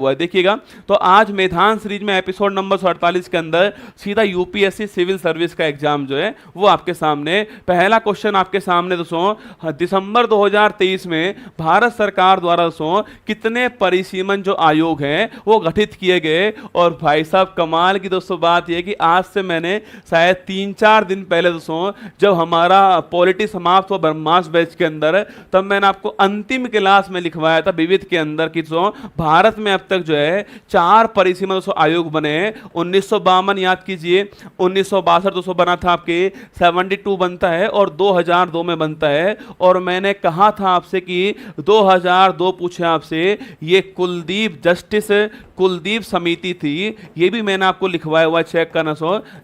हुआ है। देखिएगा, तो आज मैदान सीरीज में एपिसोड नंबर 48 के अंदर सीधा यूपीएससी सिविल सर्विस का एग्जाम जो है वो आपके सामने, पहला क्वेश्चन आपके सामने दोस्तों, दिसंबर 2023 में भारत सरकार द्वारा दोस्तों कितने परिसीमन जो आयोग हैं वो गठित किए गए। और भाई साहब कमाल की दोस्तों बात यह कि आज से मैंने शायद 3-4 दिन पहले दोस्तों जब हमारा पॉलिटी समाप्त हुआ ब्रह्मास्त्र बैच के अंदर, तब मैंने आपको अंतिम क्लास में लिखवाया था विविध के अंदर कि भारत में अब तक जो है 4 परिसीमन दोस्तों आयोग बने हैं। 1952 याद कीजिए, 1962 दोस्तों बना था आपके, 72 बनता है और 2002 में बनता है। और मैंने कहा था आपसे कि 2002 पूछे आपसे, ये कुलदीप जस्टिस कुलदीप समिति थी, ये भी मैंने आपको लिखवाया हुआ, चेक करना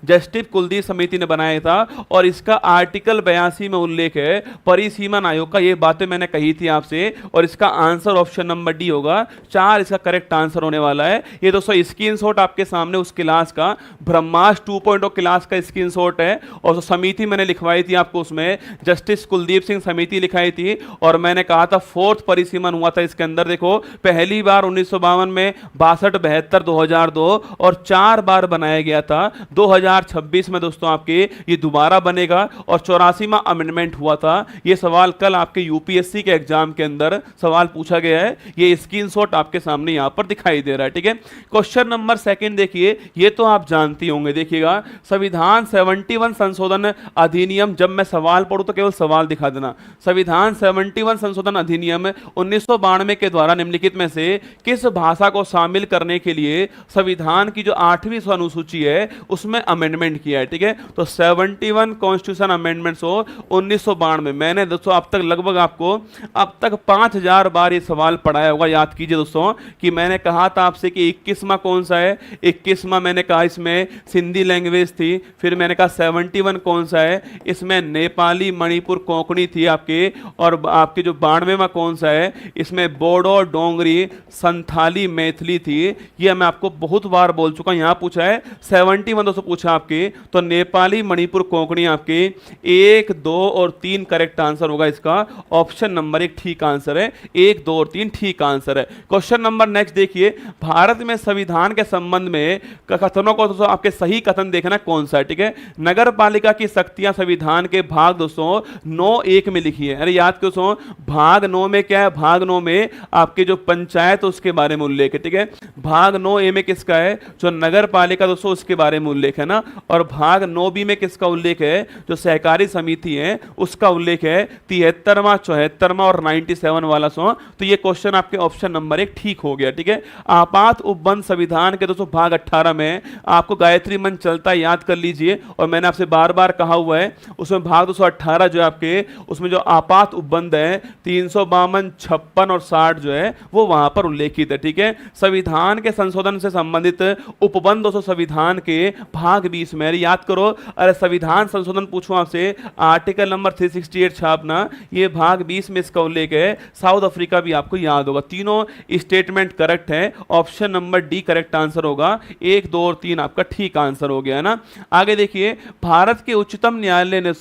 जस्टिस कुलदीप समिति ने बनाया था और इसका आर्टिकल 82 में उल्लेख है परिसीमन आयोग का। ये बातें मैंने कही थी आपसे और इसका आंसर ऑप्शन नंबर डी होगा। 4 इसका करेक्ट आंसर होने वाला है। ये दोस्तों स्क्रीनशॉट आपके सामने उस क्लास का, ब्रह्मास्त्र 2.0 क्लास का स्क्रीनशॉट है। और जो समिति मैंने लिखवाई थी आपको, उसमें जस्टिस कुलदीप सिंह समिति लिखाई थी और मैंने कहा था 4th परिसीमन हुआ था इसके अंदर। देखो पहली बार 1952 में, 62, 72, 2002 और 4 बार बनाया गया था। 2026 में दोस्तों आपके ये दोबारा बनेगा और 84वां अमेंडमेंट हुआ था। ये सवाल कल आपके यूपीएससी के एग्जाम के अंदर सवाल पूछा गया है। ये स्क्रीनशॉट आपके सामने यहां पर दिखाई दे रहा है, ठीक है। क्वेश्चन नंबर 2 देखिए, ये तो आप जानती होंगे। देखिएगा, संविधान 71 संशोधन अधिनियम, जब मैं सवाल पढ़ूं तो केवल सवाल दिखा देना। संविधान 71 संशोधन अधिनियम 1992 के द्वारा निम्नलिखित में से किस भाषा को शामिल करने के लिए संविधान की जो 8वीं अनुसूची है उसमें अमेंडमेंट किया है, ठीक है। तो 71 कॉन्स्टिट्यूशन अमेंडमेंट्स हो 1992। मैंने दोस्तों अब तक लगभग आपको अब तक 5000 बार ये सवाल पढ़ाया होगा। याद कीजिए दोस्तों कि मैंने कहा था आपसे कि 21वां कौन सा है। 21वां मैंने कहा इसमें सिंधी लैंग्वेज थी। फिर मैंने कहा 71 कौन सा है, इसमें नेपाली मणिपुर कोंकणी थी आपके। और आपके जो 92वां कौन सा है, इसमें बोडो डोंगरी संथाली मैथिली थी। ये मैं आपको बहुत बार बोल चुका हूं। यहां पूछा है 71 दोस्तों पूछा आपके, तो नेपाली मणिपुर कोंकणी आपके 1, 2 और 3 करेक्ट आंसर होगा इसका। ऑप्शन नंबर 1 ठीक आंसर है। 1, 2 और 3 ठीक आंसर है। क्वेश्चन नंबर नेक्स्ट देखिए, भारत में संविधान के संबंध में कथनों को दोस्तों आपके सही कथन देखना कौन सा है, ठीक है। नगर पालिका की शक्तियां संविधान के भाग दोस्तों 9(1) में लिखी है। अरे याद क्यों दोस्तों, भाग 9 में क्या है, भाग 9 में आपके जो पंचायत उसके बारे में उल्लेख है, ठीक है। भाग 9(a) में किसका है, जो नगर पालिका दोस्तों उसके बारे में उल्लेख है ना। और भाग 9(b) में किसका उल्लेख है, जो सहकारी समिति है उसका उल्लेख है। 73वां, 74वां और 97 वाला तो ये क्वेश्चन आपके ऑप्शन नंबर 1 ठीक हो गया, ठीक है। आपात उपबंध संविधान के दोस्तों भाग 18 में आपको गायत्री मंत्र चलता है, याद कर लीजिए। और मैंने आपसे बार बार कहा हुआ है, उसमें भाग 218 जो है आपके, उसमें जो आपात उपबंध है 352, 56 और 60 जो है वो वहां पर उल्लेखित है, ठीक है। संविधान के संशोधन से संबंधित उपबंध दोस्तों संविधान के भाग 20 में, याद करो। अरे संविधान संशोधन पूछो आपसे, आर्टिकल नंबर 368 छापना, ये भाग 20 में इसका उल्लेख है। साउथ अफ्रीका भी आपको याद होगा। तीनों स्टेटमेंट करेक्ट है। Option number D correct answer होगा। 1, 2 और 3 आपका ठीक आंसर हो गया है ना। आगे देखिए, भारत के उच्चतम न्यायालय ने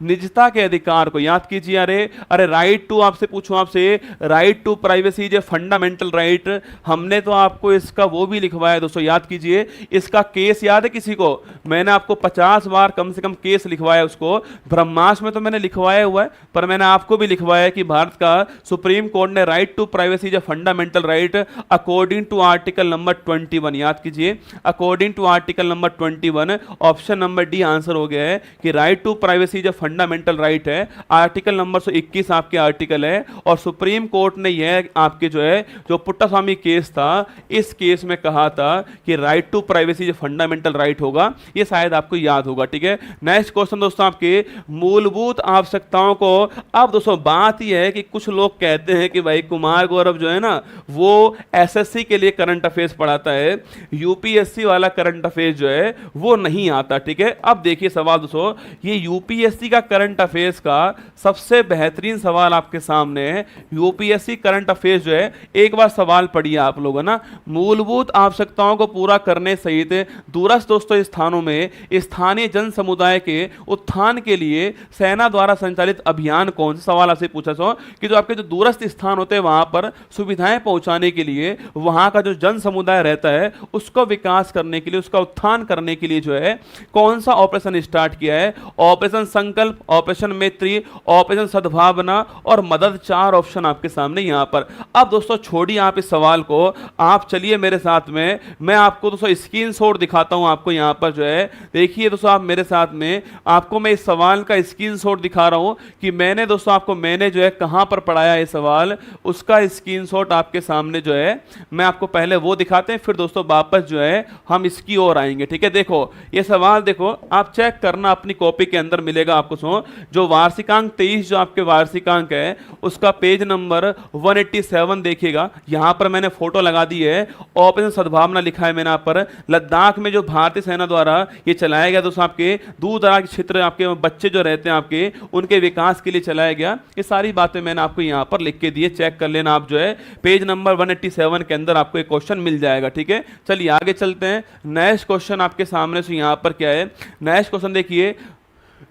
निजता के अधिकार को, याद कीजिए। अरे राइट टू आपसे पूछो आपसे, right to privacy is a fundamental right. हमने तो आपको इसका वो भी लिखवाया दोस्तों, याद कीजिए। इसका केस याद है किसी को, मैंने आपको 50 बार कम से कम केस लिखवाया उसको। ब्रह्मास्त्र में तो मैंने लिखवाया हुआ है, पर मैंने आपको भी लिखवाया कि भारत का सुप्रीम कोर्ट ने राइट टू प्राइवेसी जो fundamental right according to article number 21, याद कीजिए, according to article number 21। Option number D answer हो गया है कि राइट टू प्राइवेसी जो फंडामेंटल राइट है, आर्टिकल नंबर 121 आपके आर्टिकल है। और सुप्रीम कोर्ट ने यह आपके जो है जो पुट्टास्वामी केस था, इस केस में कहा था कि राइट टू प्राइवेसी जो फंडामेंटल राइट होगा। ये शायद आपको याद होगा, ठीक है। नेक्स्ट क्वेश्चन दोस्तों आपके, मूलभूत आवश्यकताओं को। अब दोस्तों बात यह है कि कुछ लोग कहते हैं कि भाई कुमार गौरव जो है ना वो एसएससी के लिए करंट अफेयर्स पढ़ाता है, यूपीएससी वाला करंट अफेयर्स जो है वो नहीं आता, ठीक है। अब देखिए सवाल दोस्तों, ये यूपीएससी का करंट अफेयर्स का सबसे बेहतरीन सवाल आपके सामने है। यूपीएससी करंट अफेयर्स जो है, एक बार सवाल पढ़िए आप लोगों ना, मूलभूत आवश्यकताओं को पूरा करने सहित दूरस्थ दोस्तों स्थानों में स्थानीय जन समुदाय के उत्थान के लिए सेना द्वारा संचालित अभियान कौन सा, सवाल आपसे पूछा कि जो आपके जो दूरस्थ स्थान होते हैं वहां पर सुविधाएं पहुंचाने के लिए वहां का जो जन समुदाय रहता है उसको विकास करने के लिए, उसका उत्थान करने के लिए जो है कौन सा ऑपरेशन स्टार्ट किया है? ऑपरेशन संकल्प, ऑपरेशन मैत्री, ऑपरेशन सद्भावना और मदद। 4 ऑप्शन आपके सामने यहां पर। अब दोस्तों छोड़िए आप इस सवाल को, आप चलिए मेरे साथ में, मैं आपको दोस्तों स्क्रीनशॉट दिखाता हूं आपको यहां पर जो है। देखिए दोस्तों आप मेरे साथ में, आपको मैं इस सवाल का स्क्रीनशॉट दिखा रहा हूं कि मैंने दोस्तों आपको मैंने जो है कहां पर पढ़ाया ये सवाल, उसका स्क्रीनशॉट आपके सामने जो है मैं आपको पहले वो दिखाते हैं, फिर दोस्तों वापस जो है हम इसकी ओर आएंगे। ठीक है, देखो ये सवाल देखो, आप चेक करना अपनी कॉपी के अंदर मिलेगा आपको। सो जो वार्षिकांक 23 जो आपके वार्षिकांक है उसका पेज नंबर 187 देखिएगा, यहां पर मैंने फोटो लगा दी है, ऑपरेशन सद्भावना लिखा है मैंने यहाँ पर। लद्दाख में जो भारतीय सेना द्वारा ये चलाया गया दोस्तों, आपके दूर दराज के क्षेत्र, आपके बच्चे जो रहते हैं आपके, उनके विकास के लिए चलाया गया। ये सारी बातें मैंने आपको यहाँ पर लिख के दी है, चेक कर लेना आप जो है। पेज नंबर 187 के अंदर आपको एक क्वेश्चन मिल जाएगा। ठीक है, चलिए आगे चलते हैं। नेक्स्ट क्वेश्चन आपके सामने से यहाँ पर क्या है, नेक्स्ट क्वेश्चन देखिए।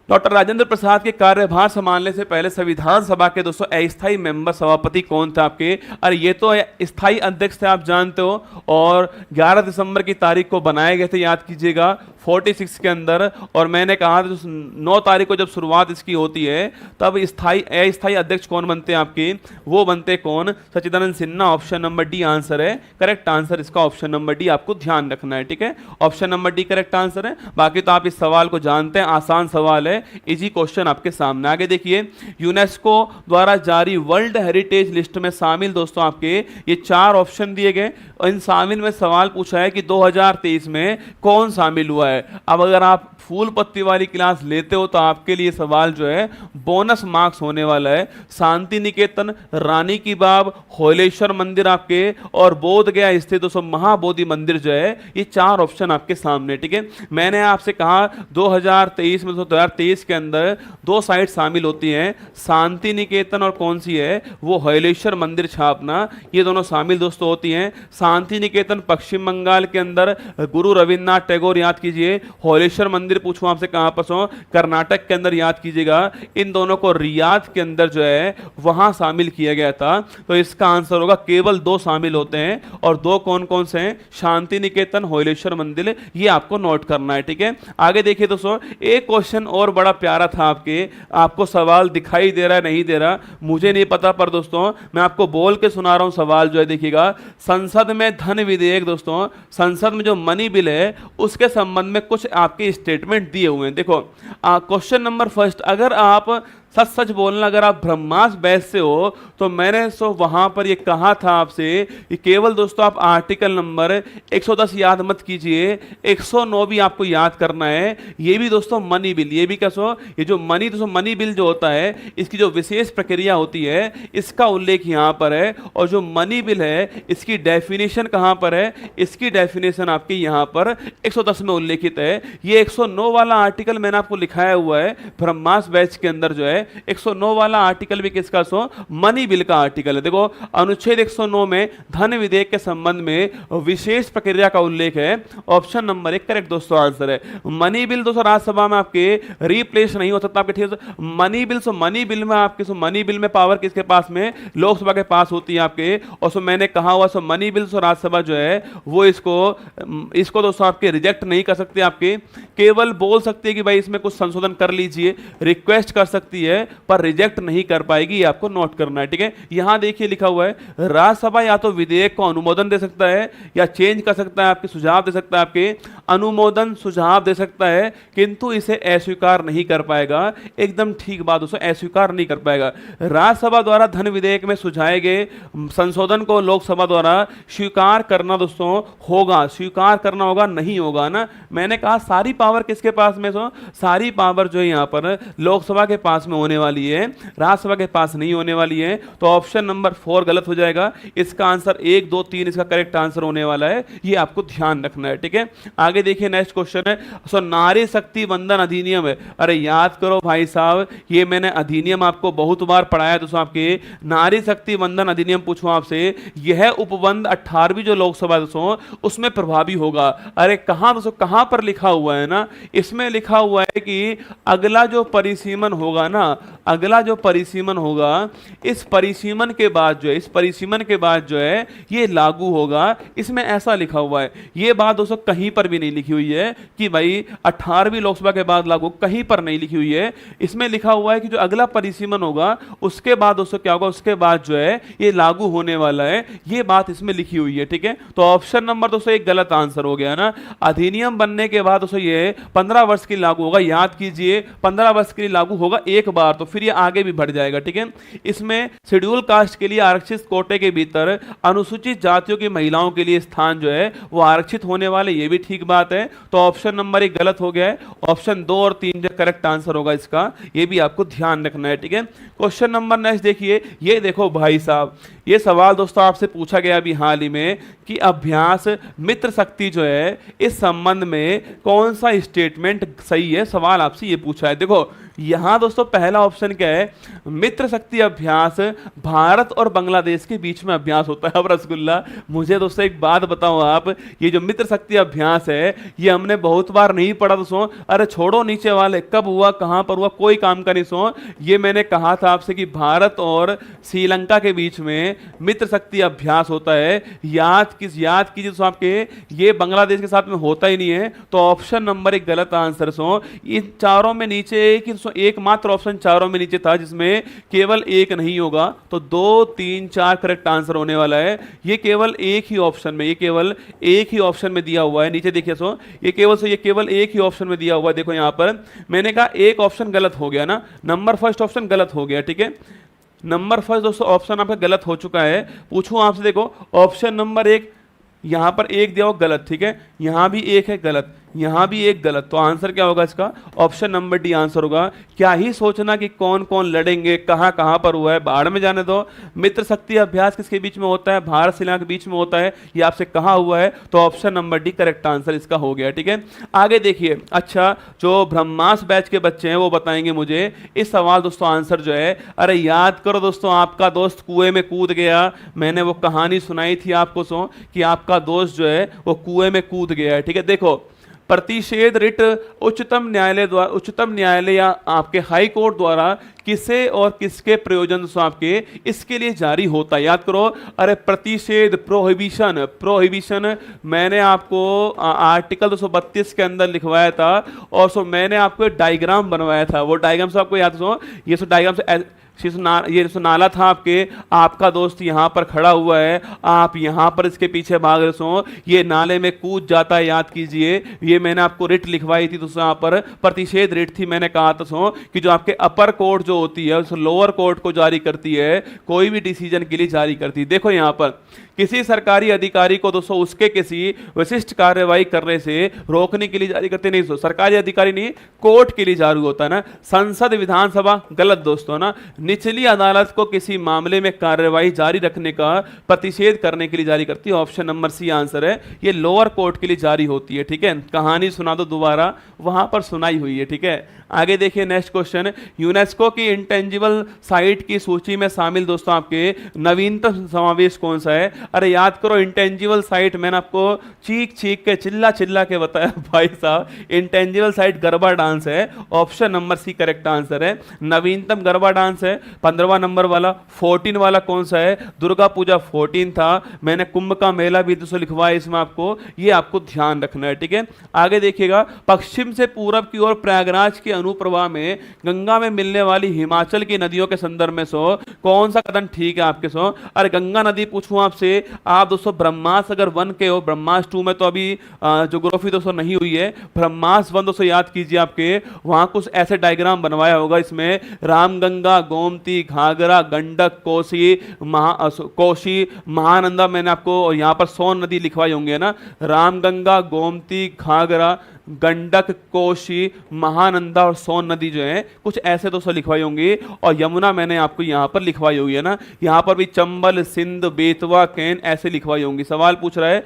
डॉक्टर राजेंद्र प्रसाद के कार्यभार संभालने से पहले संविधान सभा के दोस्तों अस्थायी मेंबर सभापति कौन था आपके? अरे ये तो स्थायी अध्यक्ष थे, आप जानते हो, और 11 दिसंबर की तारीख को बनाए गए थे, याद कीजिएगा 46 के अंदर। और मैंने कहा 9 तारीख को जब शुरुआत इसकी होती है तब अस्थायी अध्यक्ष कौन बनते हैं आपके? वो बनते कौन? Sachchidanand Sinha. Option number D answer है, करेक्ट आंसर इसका ऑप्शन नंबर डी, आपको ध्यान रखना है। ठीक है, option number D correct answer है। बाकी तो आप इस सवाल को जानते हैं, आसान सवाल है, इजी क्वेश्चन आपके सामने। आगे देखिए, यूनेस्को द्वारा जारी वर्ल्ड हेरिटेज लिस्ट में शामिल दोस्तों आपके ये 4 ऑप्शन दिए गए। इन शामिल में सवाल पूछा है कि 2023 में कौन शामिल हुआ है। अब अगर आप फूल पत्ती वाली क्लास लेते हो तो आपके लिए सवाल जो है बोनस मार्क्स होने वाला है। शांति निकेतन, रानी की बाग, होलेश्वर मंदिर आपके, और बोध गया स्थित दोस्तों महाबोधि मंदिर जो है, ये 4 ऑप्शन आपके सामने। ठीक है, मैंने आपसे कहा 2023 में, 2023 के अंदर 2 साइट शामिल होती हैं, शांति निकेतन और कौन सी है वो होलेश्वर मंदिर छापना, ये दोनों शामिल दोस्तों होती हैं। शांति निकेतन पश्चिम बंगाल के अंदर गुरु रविन्द्रनाथ टैगोर, याद कीजिए। होलेश्वर मंदिर पूछूं आपसे कहां पर हो? कर्नाटक के अंदर, याद कीजिएगा। इन दोनों को रियाद के अंदर जो है वहां शामिल किया गया था। तो इसका आंसर होगा केवल 2 शामिल होते हैं, और 2 कौन कौन से हैं? शांति निकेतन, होलेश्वर मंदिर, ये आपको नोट करना है। ठीक है, आगे देखिए दोस्तों, एक क्वेश्चन और बड़ा प्यारा था आपके, आपको सवाल दिखाई दे रहा है नहीं दे रहा मुझे नहीं पता, पर दोस्तों मैं आपको बोल के सुना रहा हूं सवाल जो है। देखिएगा, संसद में धन विधेयक दोस्तों, संसद में जो मनी बिल है उसके संबंध में कुछ आपके स्टेटमेंट दिए हुए हैं। देखो क्वेश्चन नंबर फर्स्ट, अगर आप सच सच बोलना, अगर आप ब्रह्मास बैच से हो तो मैंने वहां पर ये कहा था आपसे कि केवल दोस्तों आप आर्टिकल नंबर 110 याद मत कीजिए, 109 भी आपको याद करना है। ये भी दोस्तों मनी बिल, ये भी कैसो, ये जो मनी दोस्तों मनी बिल जो होता है इसकी जो विशेष प्रक्रिया होती है इसका उल्लेख यहाँ पर है। और जो मनी बिल है इसकी डेफिनेशन कहाँ पर है? इसकी डेफिनेशन आपकी यहाँ पर 110 में उल्लेखित है। ये 109 वाला आर्टिकल मैंने आपको लिखाया हुआ है ब्रह्मास बैच के अंदर जो है। 109 वाला आर्टिकल भी किसका? मनी बिल का आर्टिकल है। देखो अनुच्छेद 109 में धन विधेयक के संबंध में विशेष प्रक्रिया का उल्लेख है। ऑप्शन नंबर 1 करेक्ट दोस्तों आंसर है। मनी बिल दोस्तों राज्यसभा में आपके रिप्लेस नहीं हो सकता आपके, ठीक है। मनी बिल मनी बिल में आपके मनी बिल में पावर किसके पास में? लोकसभा के पास होती है आपके। और मैंने कहा हुआ मनी बिल राज्यसभा जो है वो इसको दोस्तों आपके रिजेक्ट नहीं कर सकते, आपके केवल बोल सकते हैं कि भाई इसमें कुछ संशोधन कर लीजिए, रिक्वेस्ट कर सकती है, पर रिजेक्ट नहीं कर पाएगी। आपको नोट करना है, ठीक है। यहां देखिए लिखा हुआ है राज्यसभा या तो विधेयक को अनुमोदन दे सकता है या चेंज कर सकता है, आपके सुझाव दे सकता है, आपके अनुमोदन सुझाव दे सकता है, किंतु इसे अस्वीकार नहीं कर पाएगा। एकदम ठीक बात दोस्तों, अस्वीकार नहीं कर पाएगा। राज्यसभा द्वारा धन विधेयक में सुझाए गए संशोधन को लोकसभा द्वारा स्वीकार करना दोस्तों होगा, स्वीकार करना होगा, नहीं होगा ना। मैंने कहा सारी पावर किसके पास में? सारी पावर जो है यहां पर लोकसभा के पास में होने वाली है, राज्यसभा के पास नहीं होने वाली है। तो ऑप्शन नंबर 4 गलत हो जाएगा। इसका आंसर 1, 2, 3 इसका करेक्ट आंसर होने वाला है, ये आपको ध्यान रखना है, ठीक है। आगे देखिए नेक्स्ट क्वेश्चन है नारी शक्ति वंदन अधिनियम है। अरे याद करो भाई साहब, ये मैंने अधिनियम आपको बहुत बार पढ़ाया दोस्तों। आपके नारी शक्ति वंदन अधिनियम पूछूं आपसे, यह उपबंध 18वीं जो लोकसभा दोस्तों उसमें प्रभावी होगा। अरे कहां दोस्तों, कहां पर लिखा हुआ है ना, इसमें लिखा हुआ है कि अगला जो परिसीमन होगा ना अगला जो परिसीमन होगा, इस परिसीमन के बाद जो है, इस परिसीमन के बाद जो है ये लागू होगा। इसमें ऐसा लिखा हुआ है, ये बात दोस्तों कहीं पर भी नहीं लिखी हुई है कि भाई 18वीं लोकसभा के बाद लागू, कहीं पर नहीं लिखी हुई है। इसमें लिखा हुआ है कि जो अगला परिसीमन होगा उसके बाद दोस्तों क्या होगा, उसके बाद जो है ये लागू होने वाला है, ये बात इसमें लिखी हुई है। ठीक है, तो ऑप्शन नंबर दोस्तों एक गलत आंसर हो गया ना। अधिनियम बनने के बाद दोस्तों ये 15 वर्ष के लिए लागू होगा, याद कीजिए 15 वर्ष के लिए लागू होगा एक बार, तो फिर ये आगे भी बढ़ जाएगा। ठीक है, इसमें शेड्यूल कास्ट के लिए आरक्षित कोटे के भीतर अनुसूचित जातियों की महिलाओं के लिए स्थान जो है वो आरक्षित होने वाले, ये भी ठीक बात है। तो ऑप्शन नंबर एक गलत हो गया है, ऑप्शन 2 और 3 जो करेक्ट आंसर होगा इसका, ये भी आपको ध्यान रखना है। ठीक है, क्वेश्चन नंबर नेक्स्ट देखिए, ये देखो भाई साहब, ये सवाल दोस्तों आपसे पूछा गया अभी हाल ही में कि अभ्यास मित्र शक्ति जो है इस संबंध में कौन सा स्टेटमेंट सही है, सवाल आपसे ये पूछा है। देखो यहां दोस्तों पहला ऑप्शन क्या है, मित्र शक्ति अभ्यास भारत और बांग्लादेश के बीच में अभ्यास होता है। अब रसगुल्ला मुझे दोस्तों एक बात बताओ आप, ये जो मित्र शक्ति अभ्यास है ये हमने बहुत बार नहीं पढ़ा दोस्तों। अरे छोड़ो नीचे वाले, कब हुआ, कहां पर हुआ, कोई काम का नहीं सो। ये मैंने कहा था आपसे कि भारत और श्रीलंका के बीच में मित्र शक्ति अभ्यास होता है। याद कीजिए दोस्तों आपके, ये बांग्लादेश के साथ में होता ही नहीं है। तो ऑप्शन नंबर एक गलत आंसर सो। इन चारों में नीचे एकमात्र ऑप्शन चारों में नीचे था जिसमें केवल एक नहीं होगा, तो 2, 3, 4 करेक्ट आंसर होने वाला है। ये केवल एक ही ऑप्शन में, ये केवल एक ही ऑप्शन में दिया हुआ है। नीचे देखिए सो, ये केवल एक ही ऑप्शन में दिया हुआ है। देखो यहां पर मैंने कहा एक ऑप्शन गलत हो गया ना, नंबर फर्स्ट ऑप्शन गलत हो गया। ठीक है, नंबर फर्स्ट दोस्तों ऑप्शन आपका गलत हो चुका है। पूछूं आपसे, देखो ऑप्शन नंबर एक यहां पर एक दिया हुआ गलत, ठीक है, यहां भी एक है गलत, यहां भी एक गलत, तो आंसर क्या होगा इसका, ऑप्शन नंबर डी आंसर होगा। क्या ही सोचना कि कौन कौन लड़ेंगे, कहां कहां पर हुआ है, बाढ़ में जाने दो। मित्र शक्ति अभ्यास किसके बीच में होता है, भारत श्रीलंका के बीच में होता है, ये आपसे कहा हुआ है, तो option number D correct answer इसका हो गया। ठीक है, आगे देखिए। अच्छा, जो ब्रह्मास बैच के बच्चे हैं वो बताएंगे मुझे इस सवाल दोस्तों आंसर जो है। अरे याद करो दोस्तों, आपका दोस्त कुएं में कूद गया, मैंने वो कहानी सुनाई थी आपको सो कि आपका दोस्त जो है वो कुएं में कूद गया है। ठीक है, देखो प्रतिषेध रिट उच्चतम न्यायालय या आपके हाई कोर्ट द्वारा किसे और किसके प्रयोजन से आपके इसके लिए जारी होता है, याद करो। अरे प्रतिषेध, प्रोहिबिशन मैंने आपको आर्टिकल 232 के अंदर लिखवाया था, और सो मैंने आपको डायग्राम बनवाया था। वो डायग्राम से आपको याद सो, ये सो डायग्राम से ये नाला था आपके, आपका दोस्त यहाँ पर खड़ा हुआ है, आप यहाँ पर इसके पीछे भाग रहे सो, ये नाले में कूद जाता है। याद कीजिए, ये मैंने आपको रिट लिखवाई थी दोस्तों, यहाँ पर प्रतिषेध रिट थी। मैंने कहा था सो कि जो आपके अपर कोर्ट जो होती है उस लोअर कोर्ट को जारी करती है, कोई भी डिसीजन के लिए जारी करती है। देखो यहाँ पर किसी सरकारी अधिकारी को दोस्तों उसके किसी विशिष्ट कार्यवाही करने से रोकने के लिए जारी करते नहीं, सरकारी अधिकारी नहीं, कोर्ट के लिए जारी होता है ना। संसद विधानसभा गलत दोस्तों ना, निचली अदालत को किसी मामले में कार्यवाही जारी रखने का प्रतिषेध करने के लिए जारी करती है। ऑप्शन नंबर सी आंसर है, ये लोअर कोर्ट के लिए जारी होती है। ठीक है, कहानी सुना दो दोबारा, वहां पर सुनाई हुई है। ठीक है, आगे देखिए नेक्स्ट क्वेश्चन। यूनेस्को की इंटेंजिबल साइट की सूची में शामिल दोस्तों आपके नवीनतम समावेश कौन सा है। अरे याद करो, इंटेंजिबल साइट मैंने आपको चीख के चिल्ला के बताया भाई साहब, इंटेंजिबल साइट गरबा डांस है। Option number C correct answer है, नवीनतम गरबा डांस है। 15वां नंबर वाला 14 वाला कौन सा है, दुर्गा पूजा 14 था। मैंने कुंभ का मेला भी दोस्तों लिखवाया इसमें आपको, ये आपको ध्यान रखना है। ठीक है, आगे देखिएगा। पश्चिम से पूरब की ओर प्रयागराज के अनुप्रवाह में गंगा में मिलने वाली हिमाचल की नदियों के संदर्भ में सो कौन सा कथन ठीक है आपके सो। अरे गंगा नदी पूछूं आपसे, आप दोस्तों ब्रह्मास अगर 1 के हो, ब्रह्मास 2 में तो अभी ज्योग्राफी दोस्तों नहीं हुई है, ब्रह्मास 1 दोस्तों याद कीजिए आपके, वहां कुछ ऐसे डायग्राम बनवाया होगा। इसमें रामगंगा, गोमती, घाघरा, गंडक, कोसी, महानंदा, मैंने आपको यहाँ पर सोन नदी लिखवाई होंगे ना, रामगंगा, गोमती, घाघरा, गंडक, कोशी, महानंदा और सोन नदी जो है कुछ ऐसे दोस्तों लिखवाई होंगी, और यमुना मैंने आपको यहां पर लिखवाई होगी है ना। यहां पर भी चंबल, सिंध, बेतवा, कैन ऐसे लिखवाई होंगी। सवाल पूछ रहा है,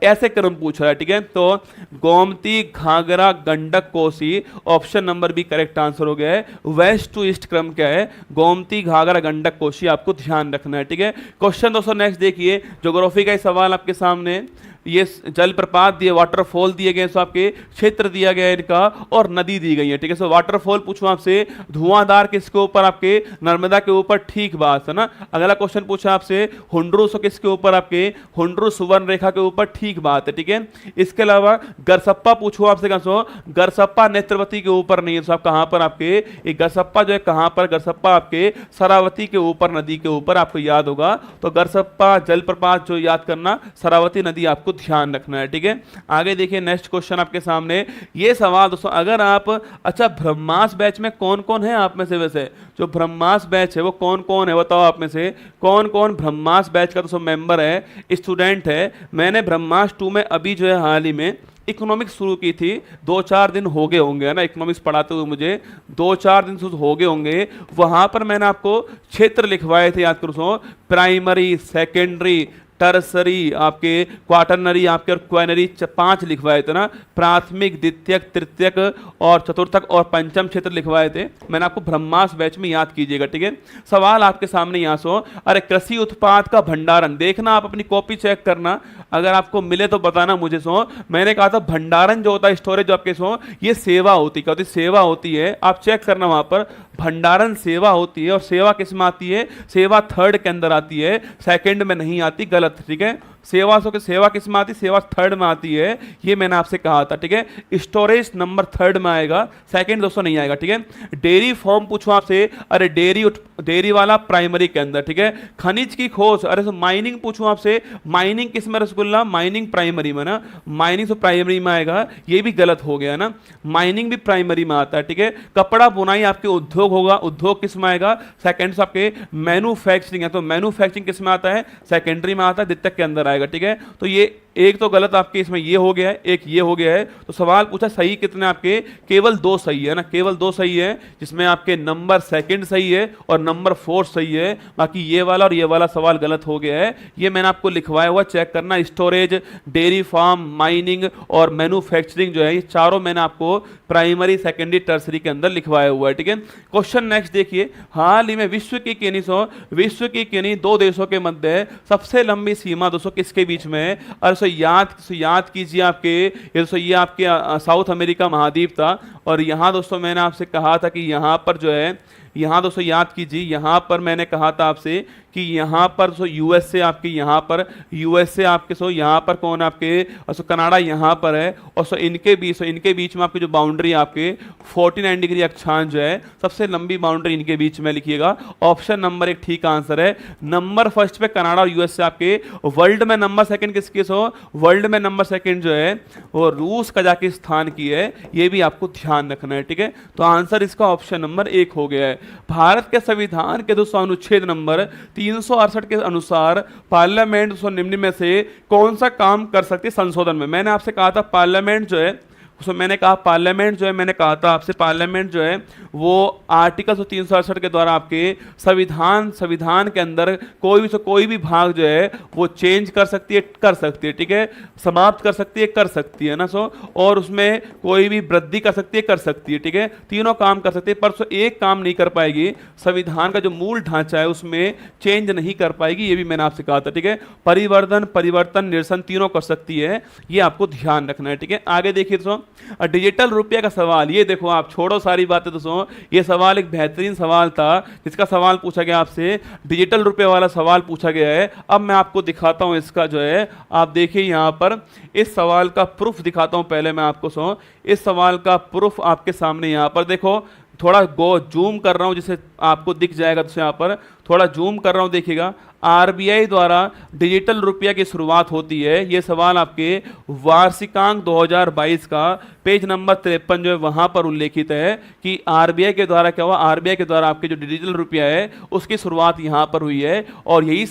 ऐसे क्रम पूछ रहा है। ठीक है, तो Gomti, Ghaghara, Gandak, Kosi, option number B correct answer हो गया है। वेस्ट टू ईस्ट क्रम क्या है, गोमती, घाघरा, गंडक, कोसी, आपको ध्यान रखना है। ठीक है, क्वेश्चन दोस्तों नेक्स्ट देखिए, ज्योग्राफी का सवाल आपके सामने। ये जलप्रपात दिए, वाटरफॉल दिए गए, सो आपके क्षेत्र दिया गया है इनका, और नदी दी गई है, ठीक है। सो वाटरफॉल पूछूं आपसे, धुआंधार किसके ऊपर, आपके नर्मदा के ऊपर, ठीक बात है ना। अगला क्वेश्चन पूछा आपसे हुंड्रू, सो किसके ऊपर, आपके हुंड्रू सुवर्ण रेखा के ऊपर, ठीक बात है, ठीक है। इसके अलावा गरसप्पा पूछो आपसे, कहां सो गरसप्पा नेत्रवती के ऊपर नहीं है, तो आप कहां पर, आपके एक गरसप्पा जो है कहां पर, गरसप्पा आपके शरावती के ऊपर, नदी के ऊपर, आपको याद होगा। तो गरसप्पा जलप्रपात जो याद करना, शरावती नदी आपको ध्यान रखना है, ठीक है। आगे देखिए नेक्स्ट क्वेश्चन आपके सामने, ये सवाल दोस्तों, अगर आप, अच्छा ब्रह्मास बैच में कौन कौन है आप में से, वैसे जो ब्रह्मास बैच है वो कौन कौन है, बताओ आप में से कौन कौन ब्रह्मास बैच का दोस्तों मेंबर है, स्टूडेंट है। मैंने ब्रह्मास 2 में अभी जो है हाल ही में इकोनॉमिक्स शुरू की थी, 2-4 दिन हो गए होंगे, है ना, इकोनॉमिक्स पढ़ाते हुए मुझे 2-4 दिन हो गए होंगे। वहां पर मैंने आपको क्षेत्र लिखवाए थे, याद करो, प्राइमरी, सेकेंडरी, टर्सरी, आपके क्वाटरनरी, आपके और क्वाइनरी, 5 लिखवाए थे ना, प्राथमिक, द्वितीयक, तृतीयक और चतुर्थक और पंचम क्षेत्र लिखवाए थे मैंने आपको ब्रह्मास बैच में, याद कीजिएगा, ठीक है। सवाल आपके सामने यहाँ सो, अरे कृषि उत्पाद का भंडारण, देखना आप अपनी कॉपी चेक करना, अगर आपको मिले तो बताना मुझे। सो मैंने कहा था भंडारण जो होता है, स्टोरेज जो आपके सो, ये सेवा होती, क्या होती, सेवा होती है, आप चेक करना वहां पर, भंडारण सेवा होती है, और सेवा किस में आती है, सेवा 3rd के अंदर आती है, 2nd में नहीं आती, गलत, ठीक है। सेवा सो के सेवा किस में आती, सेवा 3rd में आती है, ये मैंने आपसे कहा था, ठीक है। स्टोरेज नंबर 3rd में आएगा, 2nd दोस्तों नहीं आएगा, ठीक है। डेयरी फॉर्म पूछो आपसे, अरे डेयरी वाला प्राइमरी के अंदर, ठीक है। खनिज की खोज, अरे सो माइनिंग पूछूं आपसे, माइनिंग किस में रसगुल्ला, माइनिंग प्राइमरी में ना, माइनिंग तो प्राइमरी में आएगा, ये भी गलत हो गया ना, माइनिंग भी प्राइमरी में आता है, ठीक है। कपड़ा बुनाई आपके उद्योग होगा, उद्योग किस में आएगा, 2nd से आपके मैन्युफैक्चरिंग है, तो मैन्युफैक्चरिंग किस में आता है, सेकेंडरी में आता है, द्वितीयक के अंदर आएगा, ठीक है। तो ये एक तो गलत आपके इसमें ये हो गया है, एक ये हो गया है। तो सवाल पूछा सही कितने आपके, केवल 2 सही है ना, केवल 2 सही है, जिसमें आपके नंबर 2nd सही है और नंबर 4 सही है, बाकी ये वाला और ये वाला सवाल गलत हो गया है। ये मैंने आपको लिखवाया हुआ, चेक करना, स्टोरेज, डेयरी फार्म, माइनिंग और मैन्युफैक्चरिंग जो है, ये चारों मैंने आपको प्राइमरी, सेकेंडरी, टर्सरी के अंदर लिखवाया हुआ है, ठीक है। क्वेश्चन नेक्स्ट देखिए, हाल ही में विश्व की किन्हीं 2 देशों के मध्य सबसे लंबी सीमा दोस्तों किसके बीच में है, और याद कीजिए, आपके ये आपके साउथ अमेरिका महाद्वीप था, और यहां दोस्तों मैंने आपसे कहा था कि यहां पर जो है, यहां दोस्तों याद कीजिए, यहां पर मैंने कहा था आपसे कि यहां पर सो यूएसए आपके, यहां पर यूएसए आपके, सो यहां पर कौन आपके, और सो कनाडा यहां पर है, और सो इनके बीच में आपकी जो बाउंड्री है, आपके 49 डिग्री अक्षांश जो है, सबसे लंबी बाउंड्री इनके बीच में लिखिएगा। ऑप्शन नंबर 1 ठीक आंसर है। नंबर फर्स्ट पे कनाडा और यूएसए आपके, वर्ल्ड में नंबर 2nd किसके, सो वर्ल्ड में नंबर 2nd जो है वो रूस कजाकिस्तान की है, ये भी आपको ध्यान रखना है, ठीक है। तो आंसर इसका ऑप्शन नंबर 1 हो गया है। भारत के संविधान के दोस्तों अनुच्छेद नंबर 368 के अनुसार पार्लियामेंट दोस्तों निम्न में से कौन सा काम कर सकती है संशोधन में। मैंने आपसे कहा था पार्लियामेंट जो है, उसमें मैंने कहा पार्लियामेंट जो है, मैंने कहा था आपसे पार्लियामेंट जो है वो आर्टिकल 368 के द्वारा आपके संविधान के अंदर कोई भी भाग जो है वो चेंज कर सकती है, ठीक है, समाप्त कर सकती है ना, सो, और उसमें कोई भी वृद्धि कर सकती है, ठीक है, तीनों काम कर सकती है, पर सो एक काम नहीं कर पाएगी, संविधान का जो मूल ढांचा है उसमें चेंज नहीं कर पाएगी, ये भी मैंने आपसे कहा था, ठीक है। परिवर्तन निरसन तीनों कर सकती है, ये आपको ध्यान रखना है, ठीक है। आगे देखिए दोस्तों, डिजिटल रुपये का सवाल, ये देखो, आप छोड़ो सारी बातें दोस्तों, ये सवाल एक बेहतरीन सवाल था, जिसका सवाल पूछा गया आपसे, डिजिटल रुपये वाला सवाल पूछा गया है। अब मैं आपको दिखाता हूं इसका जो है, आप देखिए यहां पर इस सवाल का प्रूफ दिखाता हूं, पहले मैं आपको इस सवाल का प्रूफ आपके सामने यहां पर देखो, थोड़ा जूम कर रहा हूं जिससे आपको दिख जाएगा, तो यहां पर थोड़ा जूम कर रहा हूं, देखिएगा, आरबीआई द्वारा डिजिटल रुपया की शुरुआत होती है। यह सवाल आपके वार्षिकांक 2022 का पेज नंबर 53 जो है वहां पर उल्लेखित है कि आरबीआई के द्वारा क्या हुआ, आरबीआई के द्वारा आपके जो डिजिटल रुपया है उसकी शुरुआत यहां पर हुई है, और यही